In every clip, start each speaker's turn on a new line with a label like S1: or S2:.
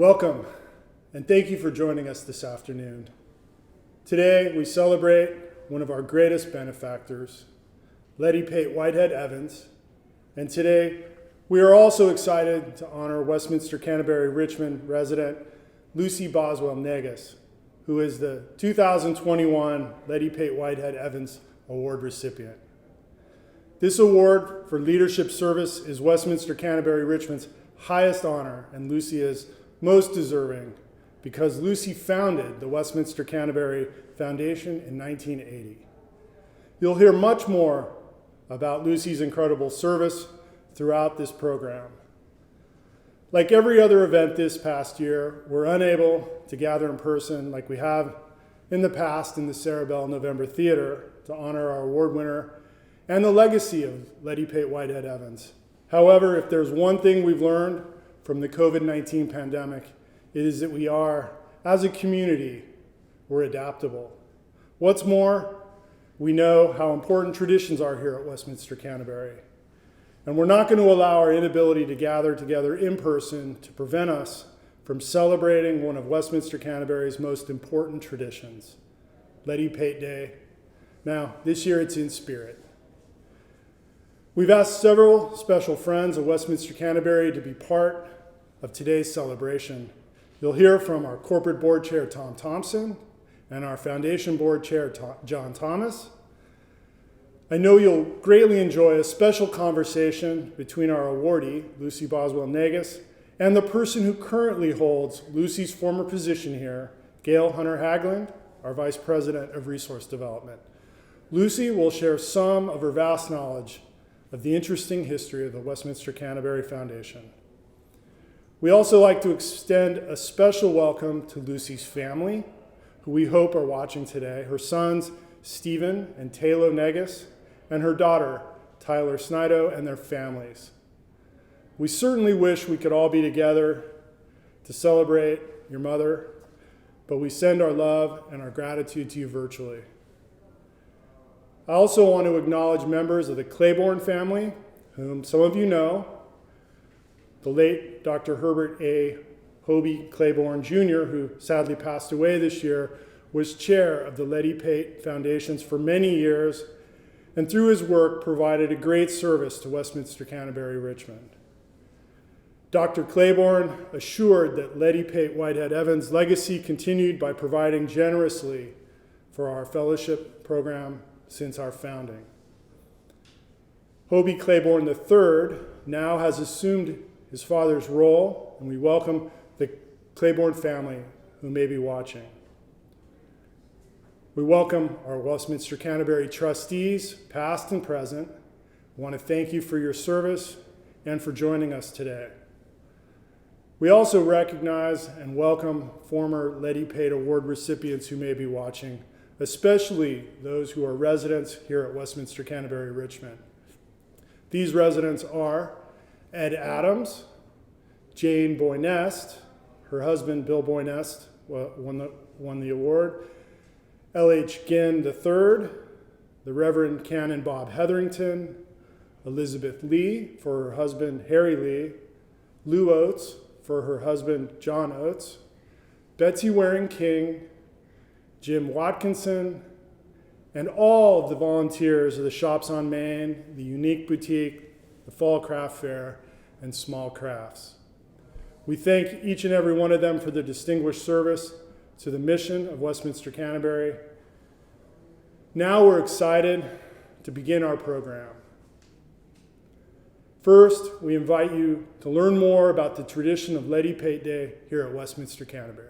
S1: Welcome, and thank you for joining us this afternoon. Today, we celebrate one of our greatest benefactors, Letty Pate Whitehead Evans, and today, we are also excited to honor Westminster Canterbury Richmond resident Lucy Boswell Negus, who is the 2021 Letty Pate Whitehead Evans Award recipient. This award for leadership service is Westminster Canterbury Richmond's highest honor, and Lucy is most deserving because Lucy founded the Westminster Canterbury Foundation in 1980. You'll hear much more about Lucy's incredible service throughout this program. Like every other event this past year, we're unable to gather in person like we have in the past in the Sarah Bell November Theater to honor our award winner and the legacy of Letty Pate Whitehead Evans. However, if there's one thing we've learned from the COVID-19 pandemic, it is that we are, as a community, we're adaptable. What's more, we know how important traditions are here at Westminster Canterbury. And we're not going to allow our inability to gather together in person to prevent us from celebrating one of Westminster Canterbury's most important traditions, Letty Pate Day. Now, this year it's in spirit. We've asked several special friends of Westminster Canterbury to be part of today's celebration. You'll hear from our corporate board chair, Tom Thompson, and our foundation board chair, John Thomas. I know you'll greatly enjoy a special conversation between our awardee, Lucy Boswell Negus, and the person who currently holds Lucy's former position here, Gail Hunter Hagland, our Vice President of Resource Development. Lucy will share some of her vast knowledge of the interesting history of the Westminster Canterbury Foundation. We also like to extend a special welcome to Lucy's family, who we hope are watching today, her sons, Stephen and Taylor Negus, and her daughter, Tyler Snido, and their families. We certainly wish we could all be together to celebrate your mother, but we send our love and our gratitude to you virtually. I also want to acknowledge members of the Claiborne family, whom some of you know. The late Dr. Herbert A. Hobie Claiborne Jr., who sadly passed away this year, was chair of the Letty Pate Foundations for many years, and through his work provided a great service to Westminster Canterbury Richmond. Dr. Claiborne assured that Letty Pate Whitehead Evans' legacy continued by providing generously for our fellowship program since our founding. Hobie Claiborne III now has assumed his father's role, and we welcome the Claiborne family who may be watching. We welcome our Westminster Canterbury trustees, past and present. I want to thank you for your service and for joining us today. We also recognize and welcome former Letty Pate Award recipients who may be watching, especially those who are residents here at Westminster Canterbury Richmond. These residents are Ed Adams, Jane Boynest, her husband Bill Boynest won the award, L.H. Ginn III, the Reverend Canon Bob Hetherington, Elizabeth Lee for her husband Harry Lee, Lou Oates for her husband John Oates, Betsy Waring King, Jim Watkinson, and all of the volunteers of the Shops on Main, the Unique Boutique, the Fall Craft Fair, and Small Crafts. We thank each and every one of them for their distinguished service to the mission of Westminster Canterbury. Now we're excited to begin our program. First, we invite you to learn more about the tradition of Letty Pate Day here at Westminster Canterbury.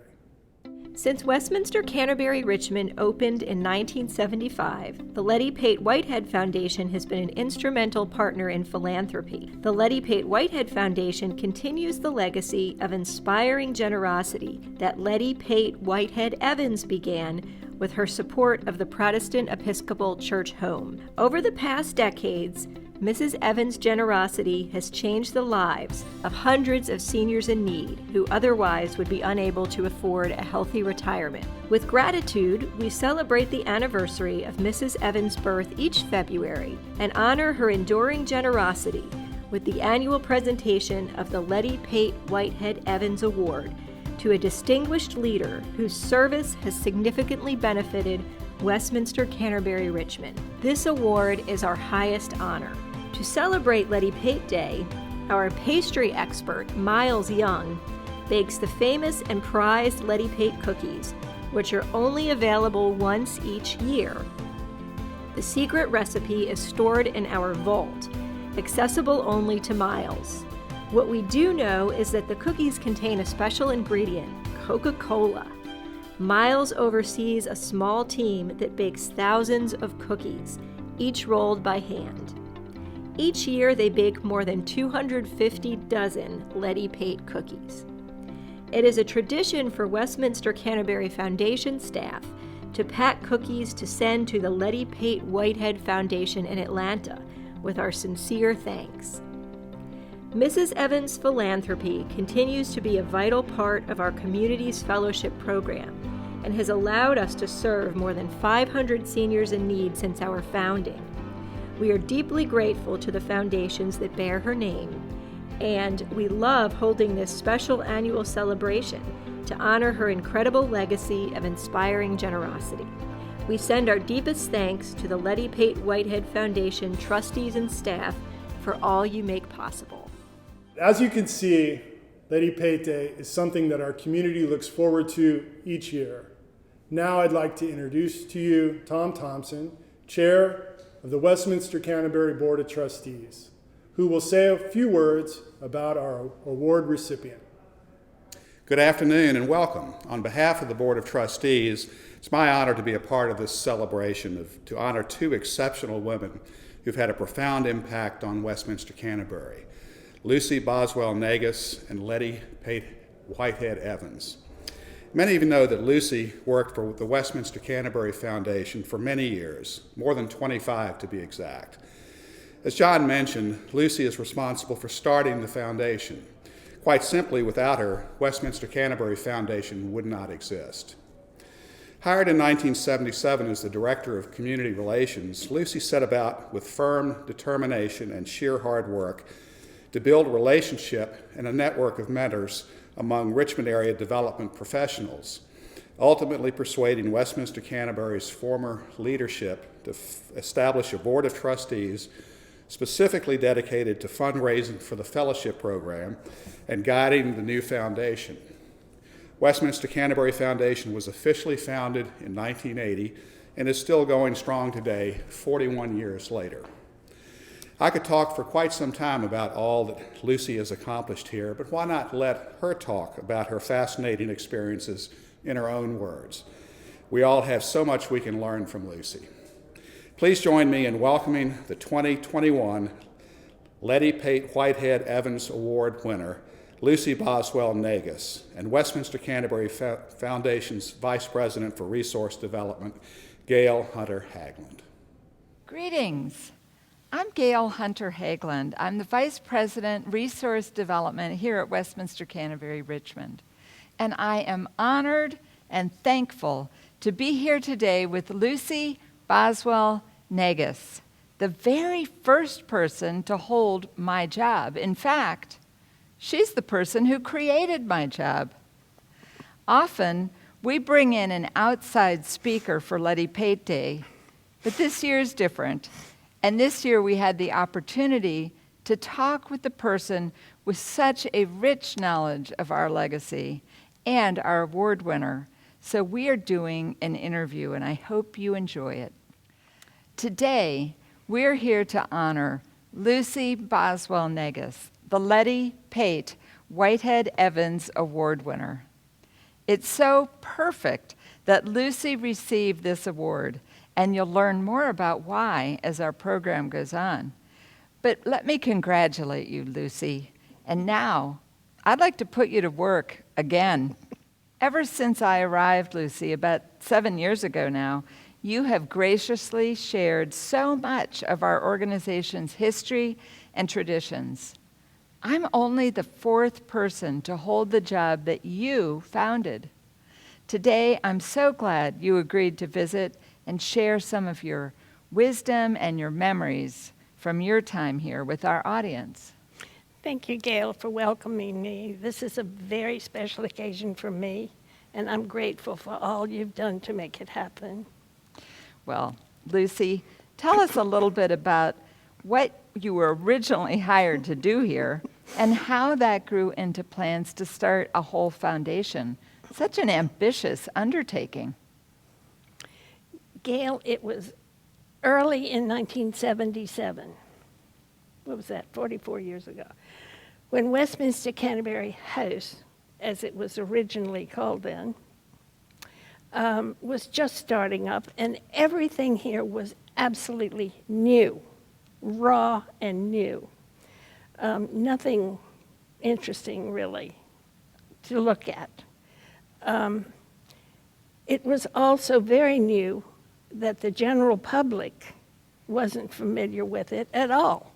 S2: Since Westminster Canterbury Richmond opened in 1975, the Letty Pate Whitehead Foundation has been an instrumental partner in philanthropy. The Letty Pate Whitehead Foundation continues the legacy of inspiring generosity that Letty Pate Whitehead Evans began with her support of the Protestant Episcopal Church home. Over the past decades, Mrs. Evans' generosity has changed the lives of hundreds of seniors in need who otherwise would be unable to afford a healthy retirement. With gratitude, we celebrate the anniversary of Mrs. Evans' birth each February and honor her enduring generosity with the annual presentation of the Letty Pate Whitehead Evans Award, to a distinguished leader whose service has significantly benefited Westminster, Canterbury, Richmond. This award is our highest honor. To celebrate Letty Pate Day, our pastry expert, Miles Young, bakes the famous and prized Letty Pate cookies, which are only available once each year. The secret recipe is stored in our vault, accessible only to Miles. What we do know is that the cookies contain a special ingredient, Coca-Cola. Miles oversees a small team that bakes thousands of cookies, each rolled by hand. Each year they bake more than 250 dozen Letty Pate cookies. It is a tradition for Westminster Canterbury Foundation staff to pack cookies to send to the Letty Pate Whitehead Foundation in Atlanta with our sincere thanks. Mrs. Evans' philanthropy continues to be a vital part of our community's fellowship program and has allowed us to serve more than 500 seniors in need since our founding. We are deeply grateful to the foundations that bear her name, and we love holding this special annual celebration to honor her incredible legacy of inspiring generosity. We send our deepest thanks to the Letty Pate Whitehead Foundation trustees and staff for all you make possible.
S1: As you can see, Letty Pate Day is something that our community looks forward to each year. Now I'd like to introduce to you Tom Thompson, Chair of the Westminster Canterbury Board of Trustees, who will say a few words about our award recipient.
S3: Good afternoon and welcome. On behalf of the Board of Trustees, it's my honor to be a part of this celebration to honor two exceptional women who've had a profound impact on Westminster Canterbury, Lucy Boswell Negus and Letty Pate Whitehead Evans. Many of you know that Lucy worked for the Westminster Canterbury Foundation for many years, more than 25 to be exact. As John mentioned, Lucy is responsible for starting the foundation. Quite simply, without her, Westminster Canterbury Foundation would not exist. Hired in 1977 as the Director of Community Relations, Lucy set about with firm determination and sheer hard work to build a relationship and a network of mentors among Richmond area development professionals, ultimately persuading Westminster Canterbury's former leadership to establish a board of trustees specifically dedicated to fundraising for the fellowship program and guiding the new foundation. Westminster Canterbury Foundation was officially founded in 1980 and is still going strong today, 41 years later. I could talk for quite some time about all that Lucy has accomplished here, but why not let her talk about her fascinating experiences in her own words? We all have so much we can learn from Lucy. Please join me in welcoming the 2021 Letty Pate Whitehead Evans Award winner, Lucy Boswell Negus, and Westminster Canterbury Foundation's Vice President for Resource Development, Gail Hunter Hagland.
S4: Greetings. I'm Gail Hunter Hagland. I'm the Vice President, Resource Development here at Westminster Canterbury, Richmond. And I am honored and thankful to be here today with Lucy Boswell Negus, the very first person to hold my job. In fact, she's the person who created my job. Often, we bring in an outside speaker for Letty Pate Day, but this year is different. And this year we had the opportunity to talk with the person with such a rich knowledge of our legacy and our award winner. So we are doing an interview, and I hope you enjoy it. Today, we're here to honor Lucy Boswell Negus, the Letty Pate Whitehead Evans Award winner. It's so perfect that Lucy received this award, and you'll learn more about why as our program goes on. But let me congratulate you, Lucy. And now, I'd like to put you to work again. Ever since I arrived, Lucy, about 7 years ago now, you have graciously shared so much of our organization's history and traditions. I'm only the fourth person to hold the job that you founded. Today, I'm so glad you agreed to visit and share some of your wisdom and your memories from your time here with our audience.
S5: Thank you, Gail, for welcoming me. This is a very special occasion for me, and I'm grateful for all you've done to make it happen.
S4: Well, Lucy, tell us a little bit about what you were originally hired to do here and how that grew into plans to start a whole foundation. Such an ambitious undertaking.
S5: Gail, it was early in 1977. What was that, 44 years ago, when Westminster Canterbury House, as it was originally called then, was just starting up, and everything here was absolutely new, raw and new. Nothing interesting, really, to look at. It was also very new that the general public wasn't familiar with it at all.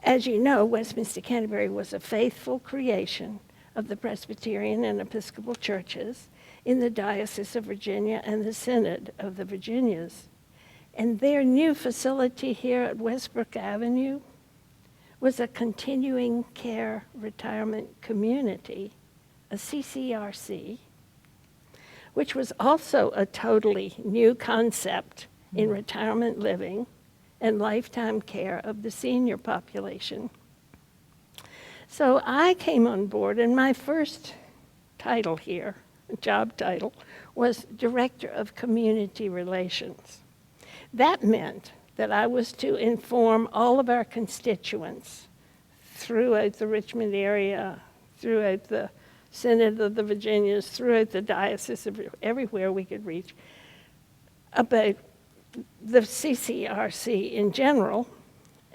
S5: As you know, Westminster Canterbury was a faithful creation of the Presbyterian and Episcopal churches in the Diocese of Virginia and the Synod of the Virginias. And their new facility here at Westbrook Avenue was a continuing care retirement community, a CCRC, which was also a totally new concept in retirement living and lifetime care of the senior population. So I came on board, and my first title here, job title, was Director of Community Relations. That meant that I was to inform all of our constituents throughout the Richmond area, throughout the Synod of the Virginias, throughout the diocese, of everywhere we could reach, about the CCRC in general,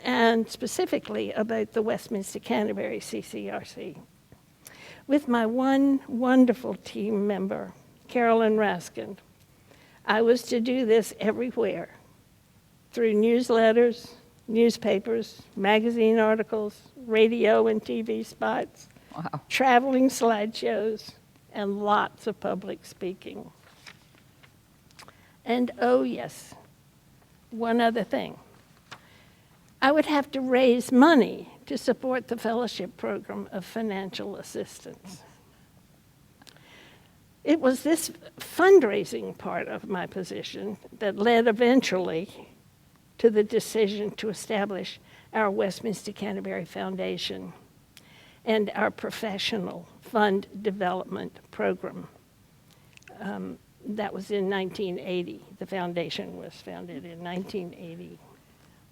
S5: and specifically about the Westminster Canterbury CCRC. With my one wonderful team member, Carolyn Raskin, I was to do this everywhere, through newsletters, newspapers, magazine articles, radio and TV spots,
S4: Wow.
S5: traveling slideshows, and lots of public speaking. And oh yes, one other thing. I would have to raise money to support the fellowship program of financial assistance. It was this fundraising part of my position that led eventually to the decision to establish our Westminster Canterbury Foundation and our professional fund development program. That was in 1980. The foundation was founded in 1980.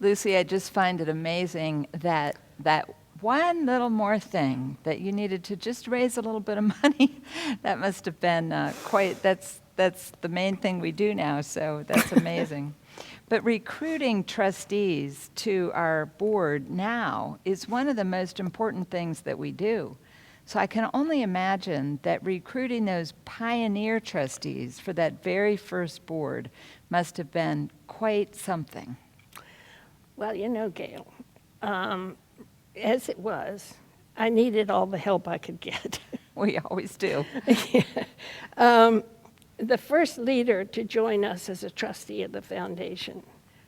S4: Lucy, I just find it amazing that that one little more thing that you needed to just raise a little bit of money, that must have been that's the main thing we do now, so that's amazing. But recruiting trustees to our board now is one of the most important things that we do. So I can only imagine that recruiting those pioneer trustees for that very first board must have been quite something.
S5: Well, you know, Gail, as it was, I needed all the help I could get.
S4: We always do.
S5: The first leader to join us as a trustee of the foundation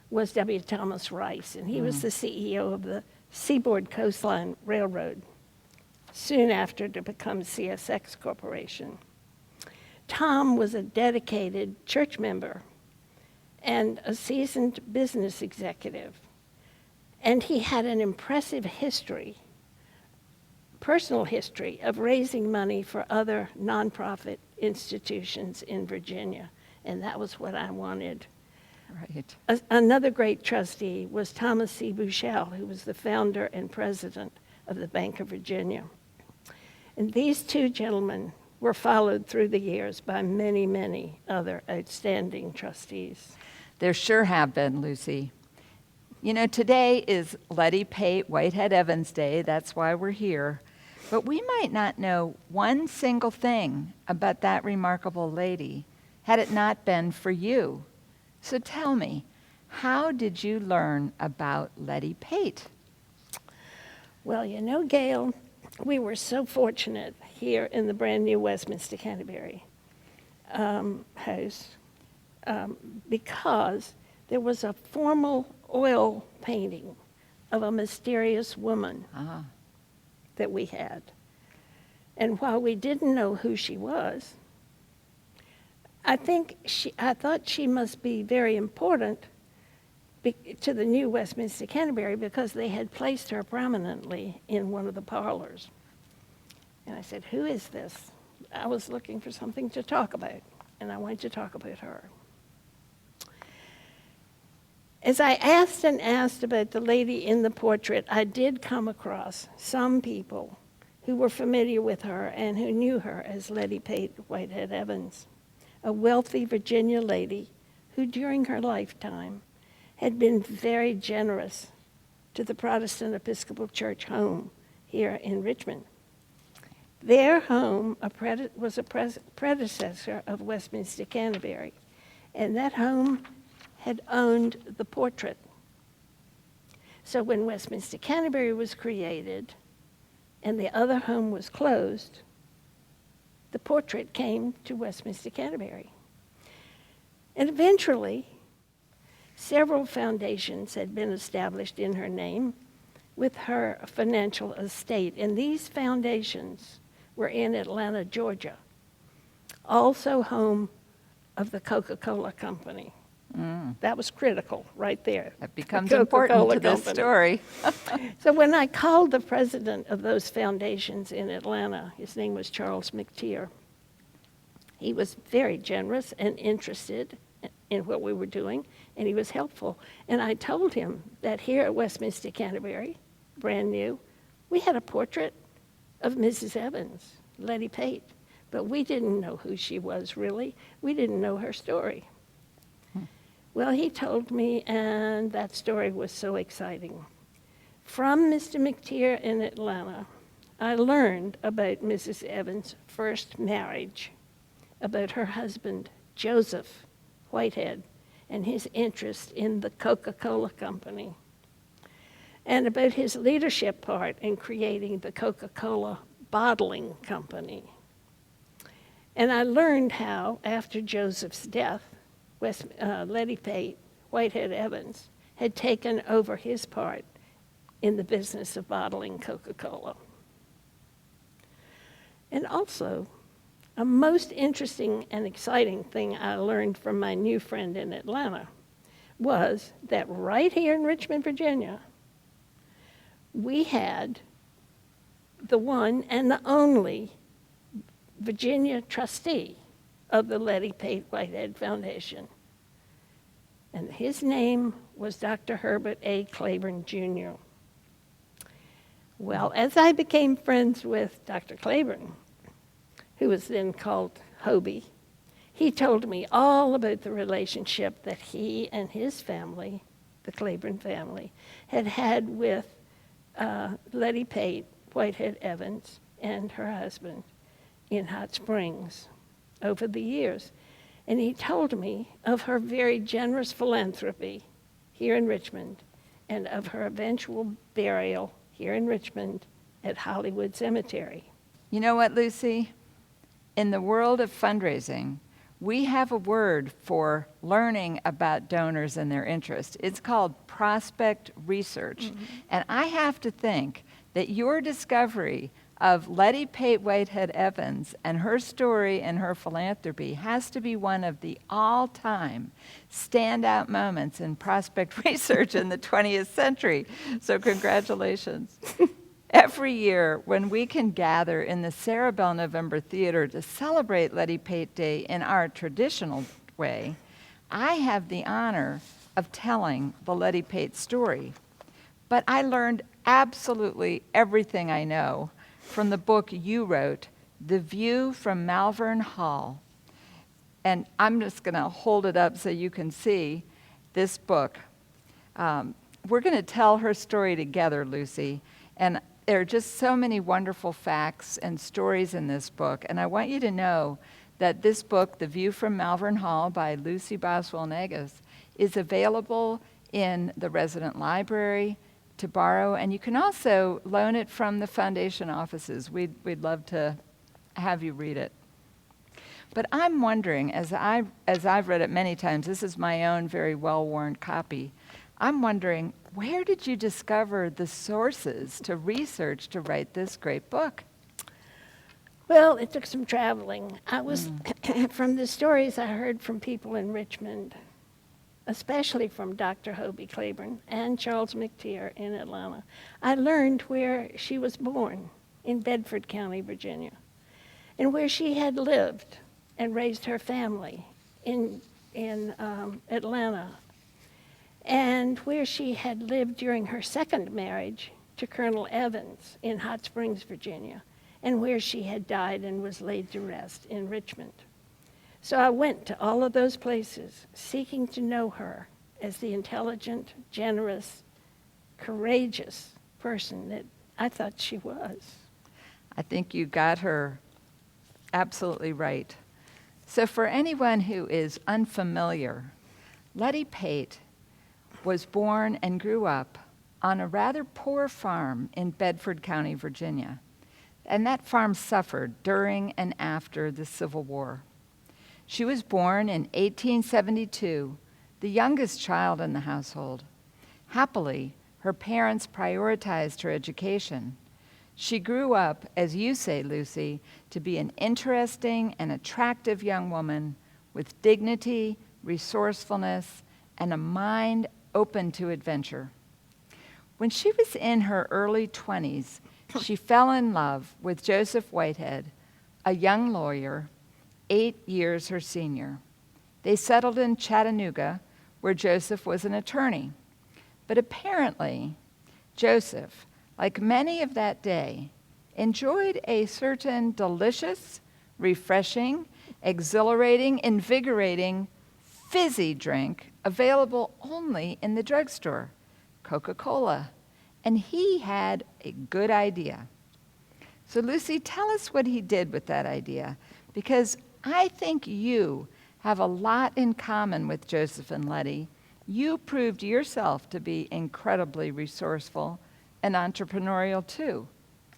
S5: was W. Thomas Rice, and he was the CEO of the Seaboard Coastline Railroad, soon after to become CSX Corporation. Tom was a dedicated church member and a seasoned business executive, and he had an impressive history, personal history, of raising money for other nonprofit institutions in Virginia, and that was what I wanted.
S4: Right.
S5: Another great trustee was Thomas C. Bushell, who was the founder and president of the Bank of Virginia. And these two gentlemen were followed through the years by many, many other outstanding trustees.
S4: There sure have been, Lucy. You know, today is Letty Pate Whitehead Evans Day. That's why we're here. But we might not know one single thing about that remarkable lady had it not been for you. So tell me, how did you learn about Letty Pate?
S5: Well, you know, Gail, we were so fortunate here in the brand new Westminster Canterbury house because there was a formal oil painting of a mysterious woman that we had. And while we didn't know who she was, I thought she must be very important to the new Westminster Canterbury because they had placed her prominently in one of the parlors. And I said, who is this? I was looking for something to talk about, and I wanted to talk about her. As I asked and asked about the lady in the portrait, I did come across some people who were familiar with her and who knew her as Letty Pate Whitehead Evans, a wealthy Virginia lady who during her lifetime had been very generous to the Protestant Episcopal Church home here in Richmond. Their home was a predecessor of Westminster Canterbury, and that home had owned the portrait. So when Westminster Canterbury was created and the other home was closed, the portrait came to Westminster Canterbury. And eventually, several foundations had been established in her name with her financial estate, and these foundations were in Atlanta, Georgia, also home of the Coca-Cola Company. That was critical right there.
S4: That becomes important to this story.
S5: So when I called the president of those foundations in Atlanta, his name was Charles McTeer, he was very generous and interested in what we were doing, and he was helpful. And I told him that here at Westminster Canterbury, brand new, we had a portrait of Mrs. Evans, Letty Pate, but we didn't know who she was really. We didn't know her story. Well, he told me, and that story was so exciting. From Mr. McTeer in Atlanta, I learned about Mrs. Evans' first marriage, about her husband, Joseph Whitehead, and his interest in the Coca-Cola Company, and about his leadership part in creating the Coca-Cola bottling company. And I learned how, after Joseph's death, Letty Pate Whitehead Evans had taken over his part in the business of bottling Coca-Cola. And also, a most interesting and exciting thing I learned from my new friend in Atlanta was that right here in Richmond, Virginia, we had the one and the only Virginia trustee of the Lettie Pate Whitehead Foundation. And his name was Dr. Herbert A. Claiborne, Jr. Well, as I became friends with Dr. Claiborne, who was then called Hobie, he told me all about the relationship that he and his family, the Claiborne family, had had with Letty Pate Whitehead Evans and her husband in Hot Springs over the years. And he told me of her very generous philanthropy here in Richmond and of her eventual burial here in Richmond at Hollywood Cemetery.
S4: You know what, Lucy? In the world of fundraising, we have a word for learning about donors and their interest. It's called prospect research. And I have to think that your discovery of Letty Pate Whitehead Evans and her story and her philanthropy has to be one of the all-time standout moments in prospect research in the 20th century. So congratulations. Every year, when we can gather in the Sarah Bell November Theater to celebrate Letty Pate Day in our traditional way, I have the honor of telling the Letty Pate story. But I learned absolutely everything I know from the book you wrote, The View from Malvern Hall. And I'm just going to hold it up so you can see this book. We're going to tell her story together, Lucy. And there are just so many wonderful facts and stories in this book. And I want you to know that this book, The View from Malvern Hall by Lucy Boswell Negus, is available in the resident library to borrow, and you can also loan it from the foundation offices. We'd love to have you read it. But I'm wondering, as I've read it many times, this is my own very well-worn copy, I'm wondering, where did you discover the sources to research to write this great book?
S5: Well, it took some traveling. I was, from the stories I heard from people in Richmond, especially from Dr. Hobie Claiborne and Charles McTeer in Atlanta, I learned where she was born in Bedford County, Virginia, and where she had lived and raised her family in Atlanta, and where she had lived during her second marriage to Colonel Evans in Hot Springs, Virginia, and where she had died and was laid to rest in Richmond. So I went to all of those places, seeking to know her as the intelligent, generous, courageous person that I thought she was.
S4: I think you got her absolutely right. So for anyone who is unfamiliar, Letty Pate was born and grew up on a rather poor farm in Bedford County, Virginia. And that farm suffered during and after the Civil War. She was born in 1872, the youngest child in the household. Happily, her parents prioritized her education. She grew up, as you say, Lucy, to be an interesting and attractive young woman with dignity, resourcefulness, and a mind open to adventure. When she was in her early 20s, she fell in love with Joseph Whitehead, a young lawyer, 8 years her senior. They settled in Chattanooga, where Joseph was an attorney. But apparently, Joseph, like many of that day, enjoyed a certain delicious, refreshing, exhilarating, invigorating, fizzy drink available only in the drugstore, Coca-Cola. And he had a good idea. So Lucy, tell us what he did with that idea, because I think you have a lot in common with Joseph and Letty. You proved yourself to be incredibly resourceful and entrepreneurial too.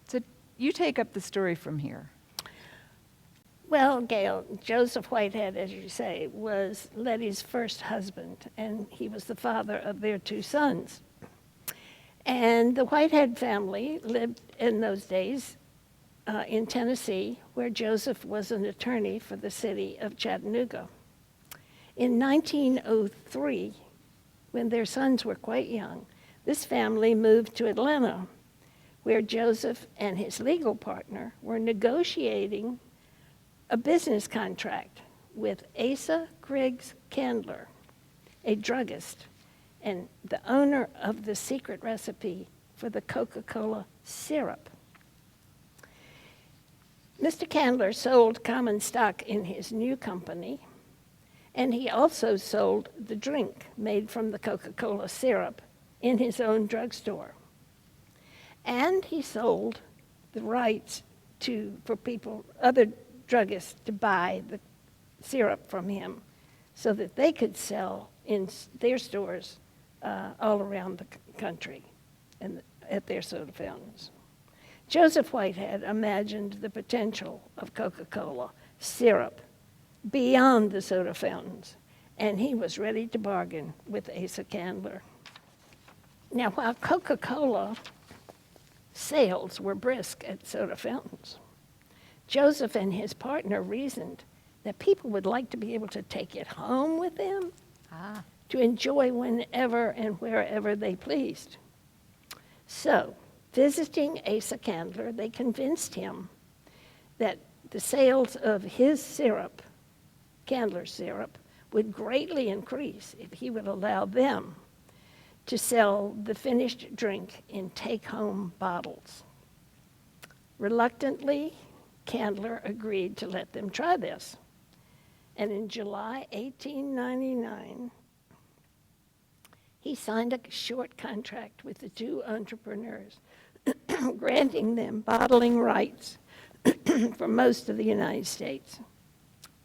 S4: So you take up the story from here.
S5: Well, Gail, Joseph Whitehead, as you say, was Letty's first husband, and he was the father of their 2 sons. And the Whitehead family lived in those days in Tennessee, where Joseph was an attorney for the city of Chattanooga. In 1903, when their sons were quite young, this family moved to Atlanta, where Joseph and his legal partner were negotiating a business contract with Asa Griggs Candler, a druggist and the owner of the secret recipe for the Coca-Cola syrup. Mr. Candler sold common stock in his new company, and he also sold the drink made from the Coca-Cola syrup in his own drugstore. And he sold the rights for people, other druggists, to buy the syrup from him so that they could sell in their stores all around the country and at their soda fountains. Joseph Whitehead imagined the potential of Coca-Cola syrup beyond the soda fountains, and he was ready to bargain with Asa Candler. Now, while Coca-Cola sales were brisk at soda fountains, Joseph and his partner reasoned that people would like to be able to take it home with them to enjoy whenever and wherever they pleased. So, visiting Asa Candler, they convinced him that the sales of his syrup, Candler's syrup, would greatly increase if he would allow them to sell the finished drink in take-home bottles. Reluctantly, Candler agreed to let them try this. And in July 1899, he signed a short contract with the 2 entrepreneurs, granting them bottling rights for most of the United States.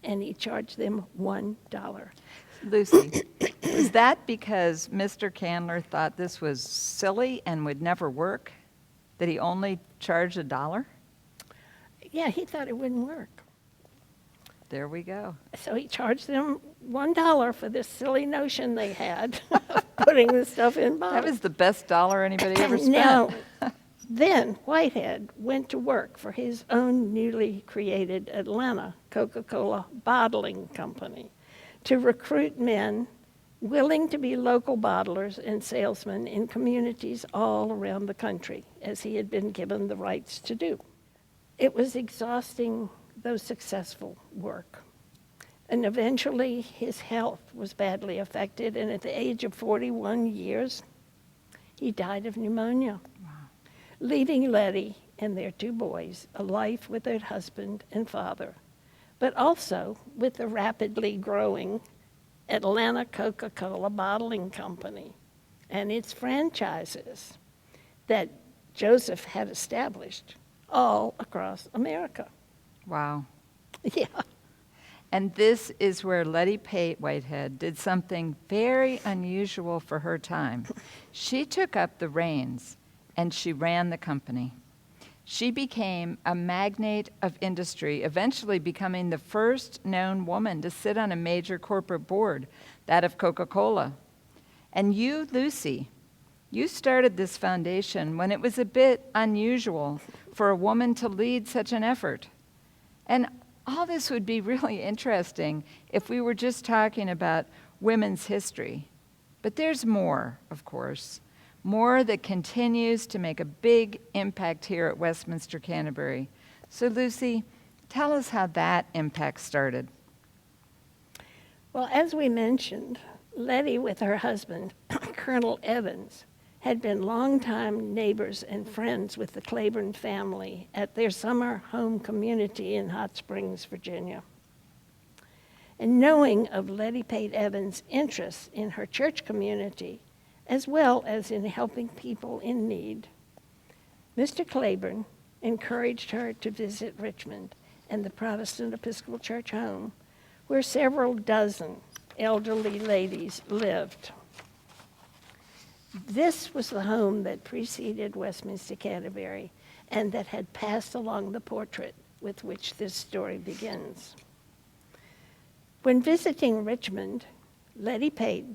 S5: And he charged them $1.
S4: Lucy, is that because Mr. Candler thought this was silly and would never work, that he only charged $1?
S5: Yeah, he thought it wouldn't work.
S4: There we go.
S5: So he charged them $1 for this silly notion they had of putting the stuff in bottles.
S4: That was the best dollar anybody ever spent.
S5: Now, then Whitehead went to work for his own newly created Atlanta Coca-Cola bottling company to recruit men willing to be local bottlers and salesmen in communities all around the country, as he had been given the rights to do. It was exhausting, though successful work. And eventually his health was badly affected, and at the age of 41 years, he died of pneumonia, leaving Letty and their 2 boys a life with their husband and father, but also with the rapidly growing Atlanta Coca-Cola Bottling Company and its franchises that Joseph had established all across America.
S4: Wow.
S5: Yeah.
S4: And this is where Letty Pate Whitehead did something very unusual for her time. She took up the reins and she ran the company. She became a magnate of industry, eventually becoming the first known woman to sit on a major corporate board, that of Coca-Cola. And you, Lucy, you started this foundation when it was a bit unusual for a woman to lead such an effort. And all this would be really interesting if we were just talking about women's history. But there's more, of course. More that continues to make a big impact here at Westminster Canterbury. So Lucy, tell us how that impact started.
S5: Well, as we mentioned, Letty with her husband, Colonel Evans, had been longtime neighbors and friends with the Claiborne family at their summer home community in Hot Springs, Virginia. And knowing of Letty Pate Evans' interest in her church community, as well as in helping people in need, Mr. Claiborne encouraged her to visit Richmond and the Protestant Episcopal Church home, where several dozen elderly ladies lived. This was the home that preceded Westminster Canterbury and that had passed along the portrait with which this story begins. When visiting Richmond, Letty Pate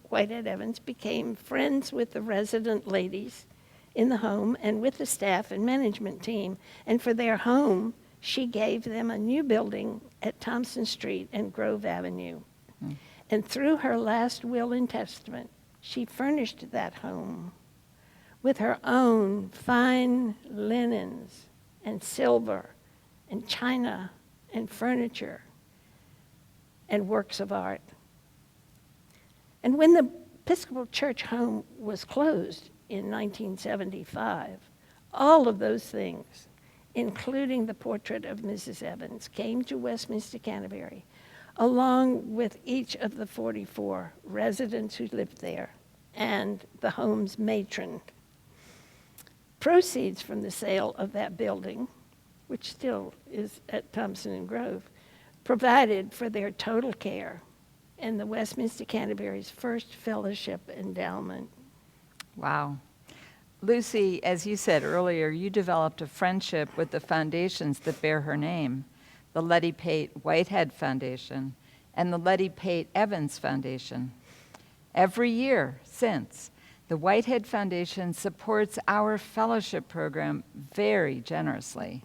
S5: Whitehead Evans became friends with the resident ladies in the home and with the staff and management team. And for their home, she gave them a new building at Thompson Street and Grove Avenue. And through her last will and testament, she furnished that home with her own fine linens and silver and china and furniture and works of art. And when the Episcopal Church home was closed in 1975, all of those things, including the portrait of Mrs. Evans, came to Westminster Canterbury, along with each of the 44 residents who lived there and the home's matron. Proceeds from the sale of that building, which still is at Thompson and Grove, provided for their total care and the Westminster Canterbury's first fellowship endowment.
S4: Wow. Lucy, as you said earlier, you developed a friendship with the foundations that bear her name, the Letty Pate Whitehead Foundation and the Letty Pate Evans Foundation. Every year since, the Whitehead Foundation supports our fellowship program very generously.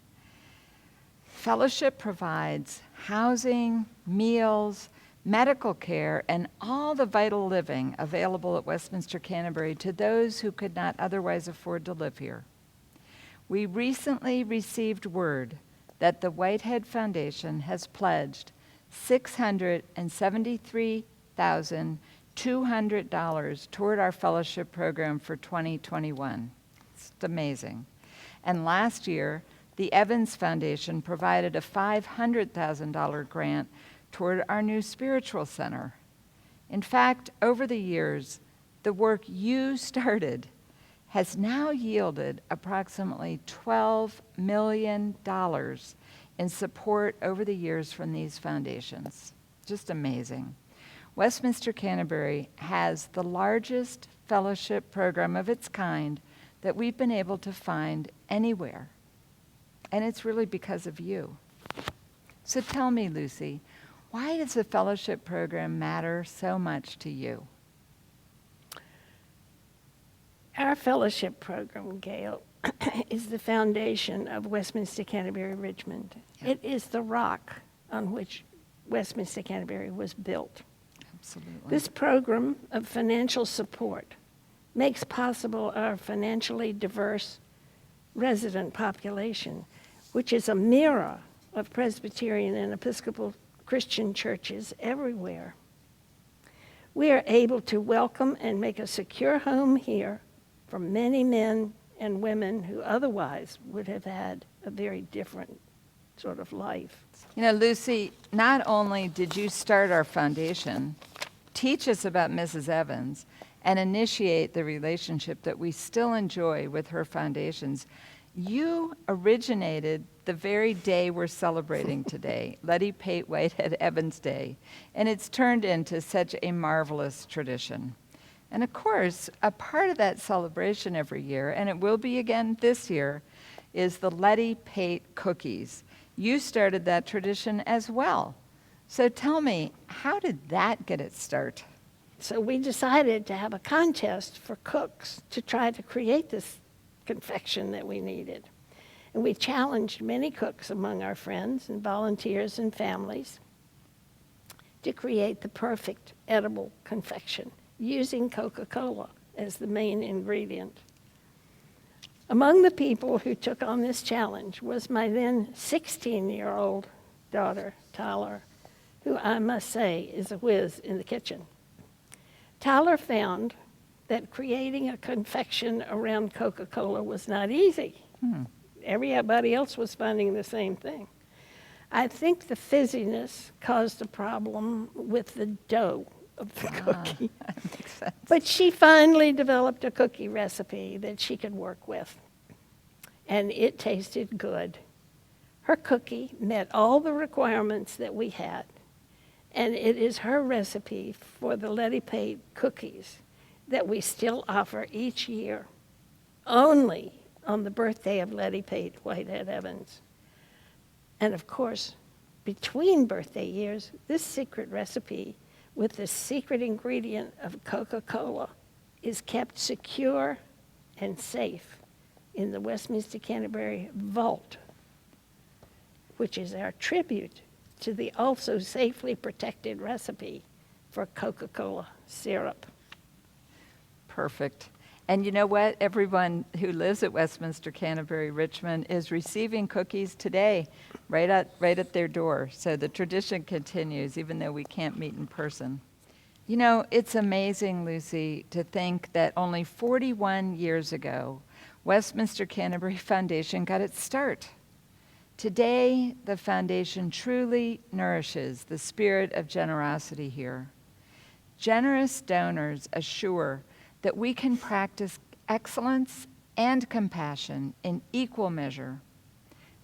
S4: Fellowship provides housing, meals, medical care, and all the vital living available at Westminster Canterbury to those who could not otherwise afford to live here. We recently received word that the Whitehead Foundation has pledged $673,200 toward our fellowship program for 2021. It's amazing. And last year, the Evans Foundation provided a $500,000 grant toward our new spiritual center. In fact, over the years, the work you started has now yielded approximately $12 million in support over the years from these foundations. Just amazing. Westminster Canterbury has the largest fellowship program of its kind that we've been able to find anywhere. And it's really because of you. So tell me, Lucy, why does the fellowship program matter so much to you?
S5: Our fellowship program, Gail, is the foundation of Westminster Canterbury Richmond.
S4: Yeah.
S5: It is the rock on which Westminster Canterbury was built.
S4: Absolutely.
S5: This program of financial support makes possible our financially diverse resident population, which is a mirror of Presbyterian and Episcopal Christian churches everywhere. We are able to welcome and make a secure home here for many men and women who otherwise would have had a very different sort of life.
S4: You know, Lucy, not only did you start our foundation, teach us about Mrs. Evans, and initiate the relationship that we still enjoy with her foundations, you originated the very day we're celebrating today, Letty Pate Whitehead Evans Day, and it's turned into such a marvelous tradition. And of course, a part of that celebration every year, and it will be again this year, is the Letty Pate cookies. You started that tradition as well. So tell me, how did that get its start?
S5: So we decided to have a contest for cooks to try to create this confection that we needed. And we challenged many cooks among our friends and volunteers and families to create the perfect edible confection using Coca-Cola as the main ingredient. Among the people who took on this challenge was my then 16-year-old daughter, Tyler, who I must say is a whiz in the kitchen. Tyler found that creating a confection around Coca-Cola was not easy. Everybody else was finding the same thing. I think the fizziness caused a problem with the dough of the cookie.
S4: That makes sense.
S5: But she finally developed a cookie recipe that she could work with, and it tasted good. Her cookie met all the requirements that we had, and it is her recipe for the Letty Pate cookies that we still offer each year, only on the birthday of Letty Pate Whitehead Evans. And of course, between birthday years, this secret recipe with the secret ingredient of Coca-Cola is kept secure and safe in the Westminster Canterbury vault, which is our tribute to the also safely protected recipe for Coca-Cola syrup.
S4: Perfect. And you know what? Everyone who lives at Westminster Canterbury Richmond is receiving cookies today right at their door. So the tradition continues, even though we can't meet in person. You know, it's amazing, Lucy, to think that only 41 years ago, Westminster Canterbury Foundation got its start. Today, the foundation truly nourishes the spirit of generosity here. Generous donors assure that we can practice excellence and compassion in equal measure.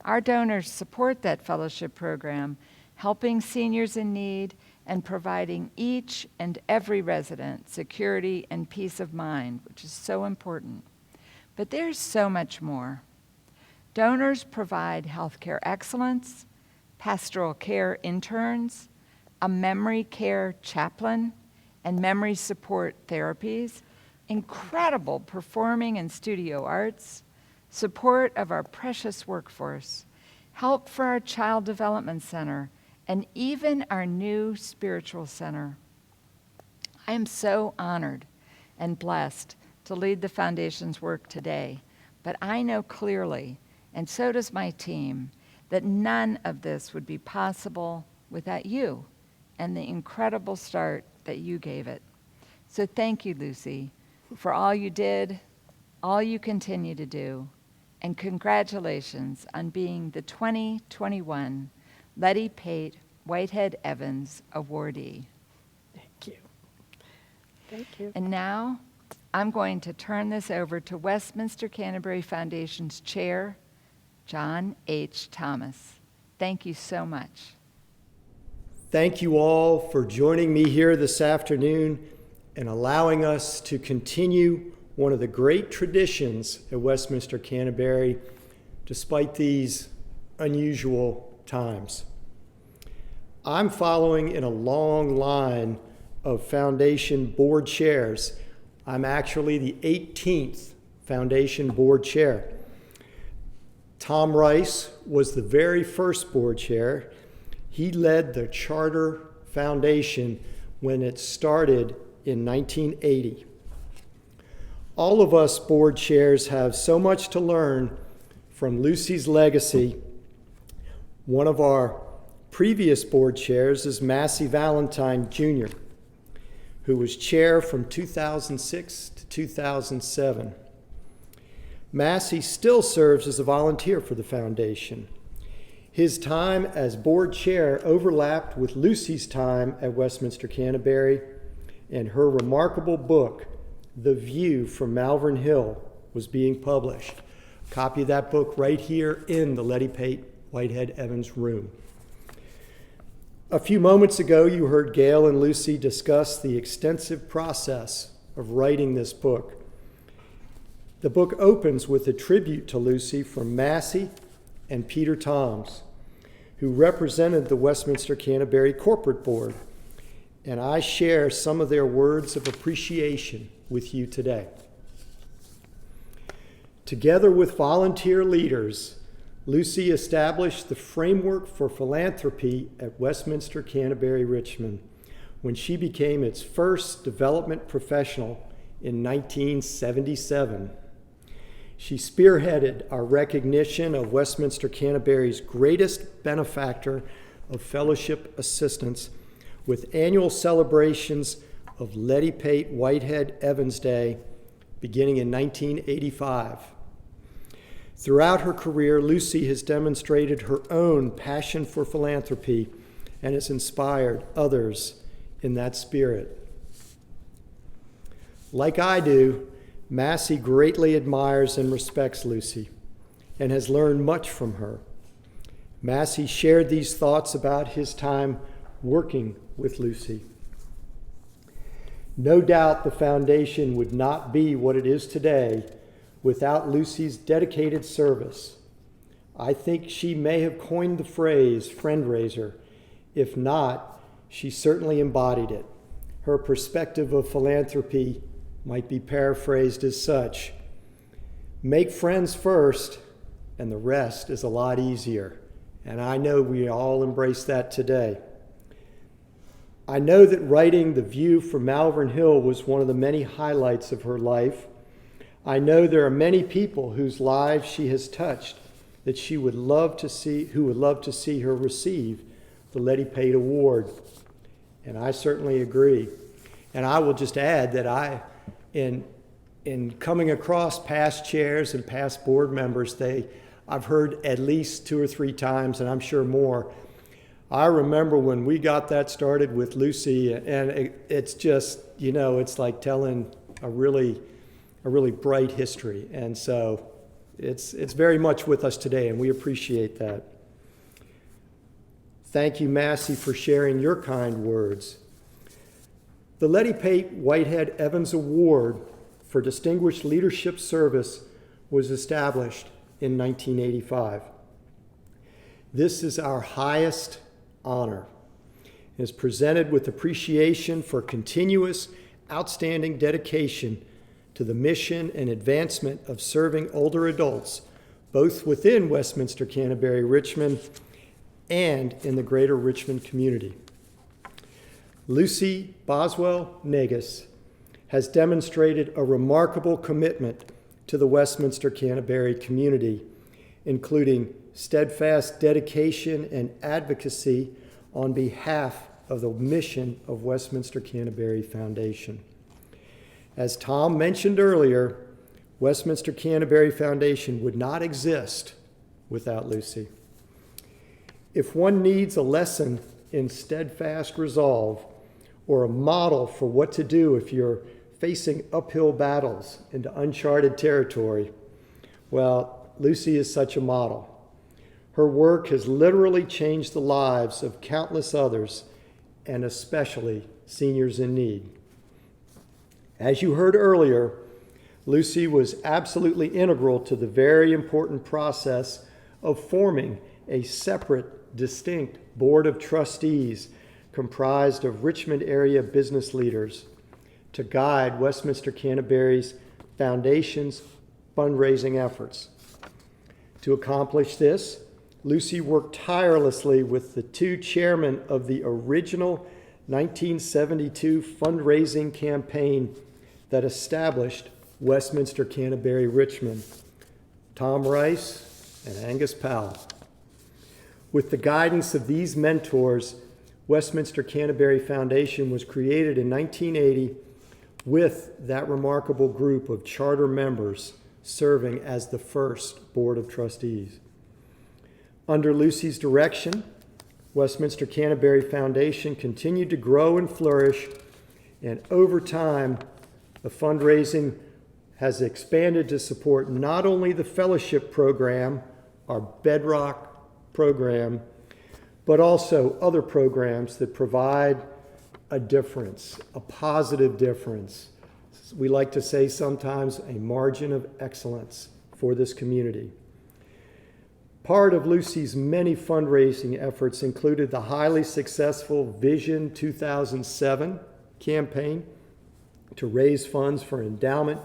S4: Our donors support that fellowship program, helping seniors in need and providing each and every resident security and peace of mind, which is so important. But there's so much more. Donors provide healthcare excellence, pastoral care interns, a memory care chaplain, and memory support therapies, incredible performing and studio arts, support of our precious workforce, help for our Child Development Center, and even our new spiritual center. I am so honored and blessed to lead the Foundation's work today, but I know clearly, and so does my team, that none of this would be possible without you and the incredible start that you gave it. So thank you, Lucy, for all you did, all you continue to do, and congratulations on being the 2021 Letty Pate Whitehead Evans awardee.
S5: Thank you. Thank you.
S4: And now I'm going to turn this over to Westminster Canterbury Foundation's chair, John H. Thomas. Thank you so much.
S6: Thank you all for joining me here this afternoon and allowing us to continue one of the great traditions at Westminster Canterbury despite these unusual times. I'm following in a long line of foundation board chairs. I'm actually the 18th foundation board chair. Tom Rice was the very first board chair. He led the Charter Foundation when it started in 1980. All of us board chairs have so much to learn from Lucy's legacy. One of our previous board chairs is Massey Valentine Jr., who was chair from 2006 to 2007. Massey still serves as a volunteer for the foundation. His time as board chair overlapped with Lucy's time at Westminster Canterbury, and her remarkable book, The View from Malvern Hill, was being published. A copy of that book right here in the Letty Pate Whitehead Evans room. A few moments ago, you heard Gail and Lucy discuss the extensive process of writing this book. The book opens with a tribute to Lucy from Massey and Peter Toms, who represented the Westminster Canterbury Corporate Board, and I share some of their words of appreciation with you today. Together with volunteer leaders, Lucy established the framework for philanthropy at Westminster Canterbury Richmond when she became its first development professional in 1977. She spearheaded our recognition of Westminster Canterbury's greatest benefactor of fellowship assistance with annual celebrations of Letty Pate Whitehead Evans Day beginning in 1985. Throughout her career, Lucy has demonstrated her own passion for philanthropy and has inspired others in that spirit. Like I do, Massey greatly admires and respects Lucy and has learned much from her. Massey shared these thoughts about his time working with Lucy. No doubt the foundation would not be what it is today without Lucy's dedicated service. I think she may have coined the phrase friend-raiser. If not, she certainly embodied it. Her perspective of philanthropy might be paraphrased as such: make friends first, and the rest is a lot easier. And I know we all embrace that today. I know that writing The View from Malvern Hill was one of the many highlights of her life. I know there are many people whose lives she has touched that she would love to see, who would love to see her receive the Letty Pate Award. And I certainly agree. And I will just add that in coming across past chairs and past board members, I've heard at least 2 or 3 times, and I'm sure more. I remember when we got that started with Lucy, and it's just, it's like telling a really bright history. And so it's very much with us today, and we appreciate that. Thank you, Massey, for sharing your kind words. The Letty Pate Whitehead Evans Award for Distinguished Leadership Service was established in 1985. This is our highest honor. It is presented with appreciation for continuous, outstanding dedication to the mission and advancement of serving older adults, both within Westminster Canterbury Richmond and in the greater Richmond community. Lucy Boswell Negus has demonstrated a remarkable commitment to the Westminster Canterbury community, including steadfast dedication and advocacy on behalf of the mission of Westminster Canterbury Foundation. As Tom mentioned earlier, Westminster Canterbury Foundation would not exist without Lucy. If one needs a lesson in steadfast resolve or a model for what to do if you're facing uphill battles into uncharted territory, well, Lucy is such a model. Her work has literally changed the lives of countless others, and especially seniors in need. As you heard earlier, Lucy was absolutely integral to the very important process of forming a separate, distinct Board of Trustees comprised of Richmond area business leaders to guide Westminster Canterbury's Foundation's fundraising efforts. To accomplish this, Lucy worked tirelessly with the two chairmen of the original 1972 fundraising campaign that established Westminster Canterbury Richmond, Tom Rice and Angus Powell. With the guidance of these mentors, Westminster Canterbury Foundation was created in 1980 with that remarkable group of charter members serving as the first Board of Trustees. Under Lucy's direction, Westminster Canterbury Foundation continued to grow and flourish, and over time, the fundraising has expanded to support not only the fellowship program, our bedrock program, but also other programs that provide a difference, a positive difference. We like to say sometimes a margin of excellence for this community. Part of Lucy's many fundraising efforts included the highly successful Vision 2007 campaign to raise funds for endowment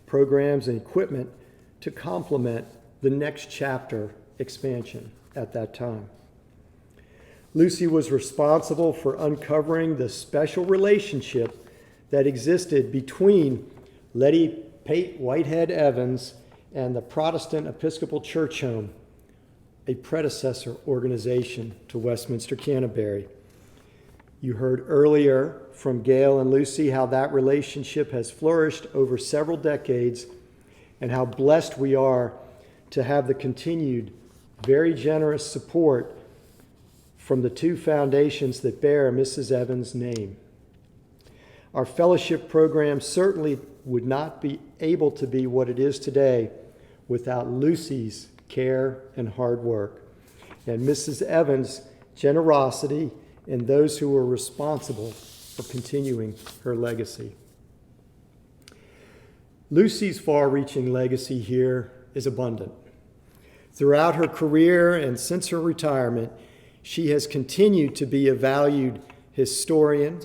S6: programs and equipment to complement the Next Chapter expansion at that time. Lucy was responsible for uncovering the special relationship that existed between Letty Pate Whitehead Evans and the Protestant Episcopal Church Home, a predecessor organization to Westminster Canterbury. You heard earlier from Gail and Lucy how that relationship has flourished over several decades and how blessed we are to have the continued, very generous support from the two foundations that bear Mrs. Evans' name. Our fellowship program certainly would not be able to be what it is today without Lucy's care and hard work, and Mrs. Evans' generosity and those who were responsible for continuing her legacy. Lucy's far-reaching legacy here is abundant. Throughout her career and since her retirement, she has continued to be a valued historian,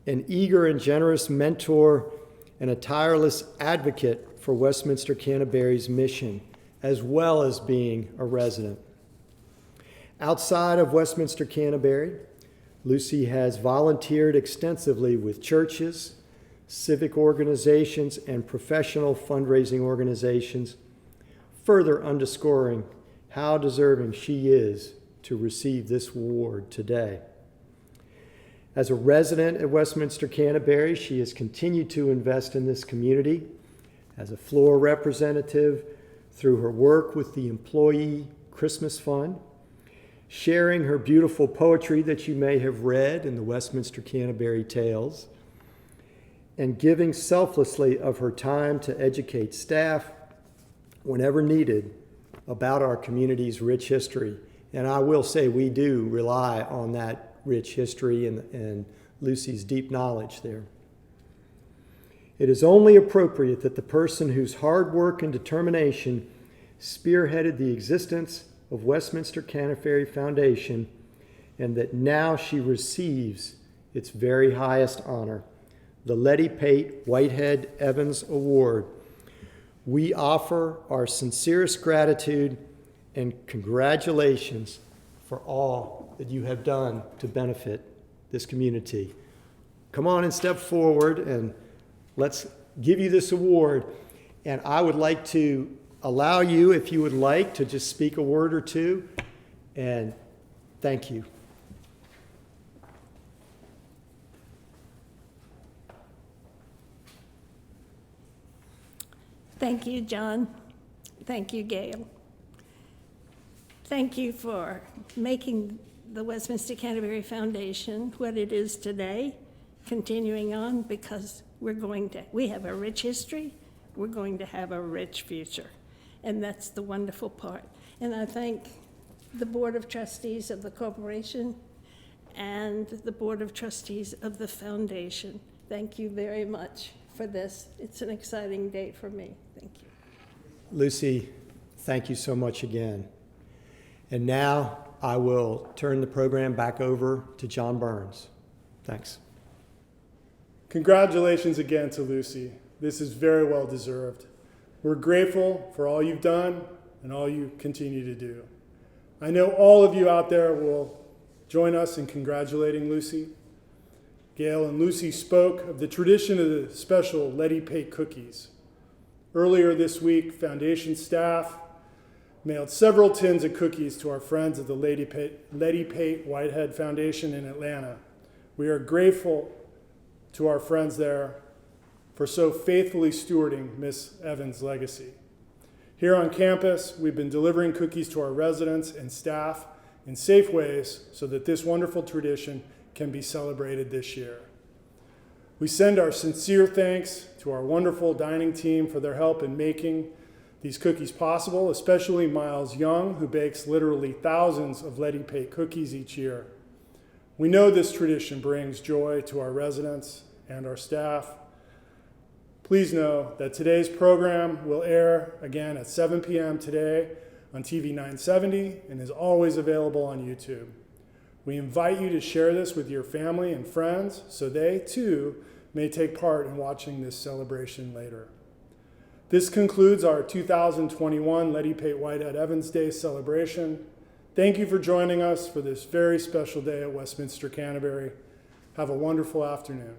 S6: an eager and generous mentor, and a tireless advocate for Westminster Canterbury's mission, as well as being a resident. Outside of Westminster Canterbury, Lucy has volunteered extensively with churches, civic organizations, and professional fundraising organizations, further underscoring how deserving she is to receive this award today. As a resident at Westminster Canterbury, she has continued to invest in this community as a floor representative through her work with the Employee Christmas Fund, sharing her beautiful poetry that you may have read in the Westminster Canterbury Tales, and giving selflessly of her time to educate staff whenever needed about our community's rich history. And I will say we do rely on that rich history and Lucy's deep knowledge there. It is only appropriate that the person whose hard work and determination spearheaded the existence of Westminster Canterbury Foundation, and that now she receives its very highest honor, the Letty Pate Whitehead Evans Award. We offer our sincerest gratitude and congratulations for all that you have done to benefit this community. Come on and step forward and let's give you this award. And I would like to allow you, if you would like, to just speak a word or two. And thank you.
S5: Thank you, John. Thank you, Gail. Thank you for making the Westminster Canterbury Foundation what it is today, continuing on, because we have a rich history, we're going to have a rich future. And that's the wonderful part. And I thank the Board of Trustees of the corporation and the Board of Trustees of the foundation. Thank you very much for this. It's an exciting day for me. Thank you.
S6: Lucy, thank you so much again. And now I will turn the program back over to John Burns. Thanks.
S1: Congratulations again to Lucy. This is very well deserved. We're grateful for all you've done and all you continue to do. I know all of you out there will join us in congratulating Lucy. Gail and Lucy spoke of the tradition of the special Letty Pate cookies. Earlier this week, foundation staff mailed several tins of cookies to our friends at the Letty Pate Whitehead Foundation in Atlanta. We are grateful to our friends there for so faithfully stewarding Miss Evans' legacy. Here on campus, we've been delivering cookies to our residents and staff in safe ways so that this wonderful tradition can be celebrated this year. We send our sincere thanks to our wonderful dining team for their help in making these cookies possible, especially Miles Young, who bakes literally thousands of Letty Pate cookies each year. We know this tradition brings joy to our residents and our staff. Please know that today's program will air again at 7 p.m. today on TV 970 and is always available on YouTube. We invite you to share this with your family and friends so they, too, may take part in watching this celebration later. This concludes our 2021 Letty Pate Whitehead Evans Day celebration. Thank you for joining us for this very special day at Westminster Canterbury. Have a wonderful afternoon.